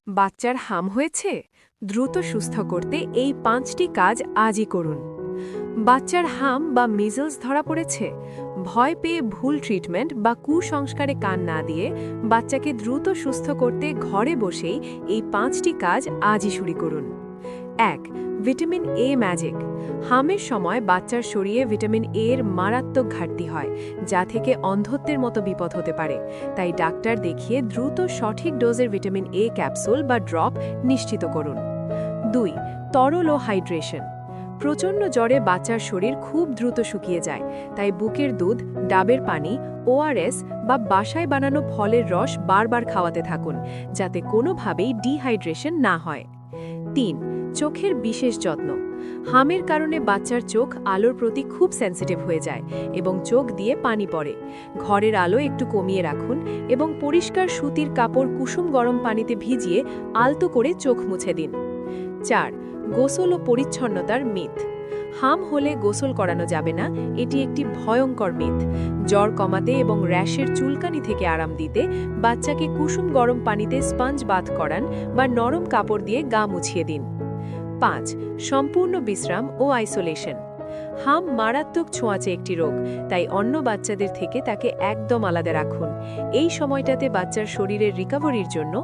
বাচ্চার হাম হয়েছে? দ্রুত সুস্থ করতে এই 5টি কাজ আজই করুন। বাচ্চার হাম বা মিজলস ধরা পড়েছে? ভয় পেয়ে ভুল ট্রিটমেন্ট বা কুসংস্কারে কান না দিয়ে বাচ্চাকে দ্রুত সুস্থ করতে ঘরে বসেই এই 5টি কাজ আজই শুরু করুন। ১. Vitamin a magic. হামের সময় বাচ্চার শরীরে ভিটামিন এ এর মারাত্মক ঘাটতি হয়, যা থেকে অন্ধত্বের মতো বিপদ হতে পারে। তাই ডাক্তার দেখিয়ে দ্রুত সঠিক ডোজের ভিটামিন এ ক্যাপসুল বা ড্রপ নিশ্চিত করুন। ২. তরল ও হাইড্রেশন। প্রচণ্ড জ্বরে বাচ্চার শরীর খুব দ্রুত শুকিয়ে যায়, তাই বুকের দুধ, ডাবের পানি, ওআরএস বা বাসায় বানানো ফলের রস বারবার খাওয়াতে থাকুন, যাতে কোনোভাবেই ডিহাইড্রেশন না হয়। ৩. চোখের বিশেষ যত্ন। হামের কারণে বাচ্চার চোখ আলোর প্রতি খুব সেন্সিটিভ হয়ে যায় এবং চোখ দিয়ে পানি পড়ে। ঘরের আলো একটু কমিয়ে রাখুন এবং পরিষ্কার সুতির কাপড় কুসুম গরম পানিতে ভিজিয়ে আলতো করে চোখ মুছে দিন। ৪. গোসল ও পরিচ্ছন্নতার মিথ। হাম হলে গোসল করানো যাবে না, এটি একটি ভয়ঙ্কর মিথ। জ্বর কমাতে এবং র্যাশের চুলকানি থেকে আরাম দিতে বাচ্চাকে কুসুম গরম পানিতে স্পঞ্জ বাথ করান বা নরম কাপড় দিয়ে গা মুছিয়ে দিন। ৫. সম্পূর্ণ বিশ্রাম ও আইসোলেশন। হাম মারাত্মক ছোঁয়াচে একটি রোগ, তাই অন্য বাচ্চাদের থেকে তাকে একদম আলাদা রাখুন। এই সময়টাতে বাচ্চার শরীরের রিকভারির জন্য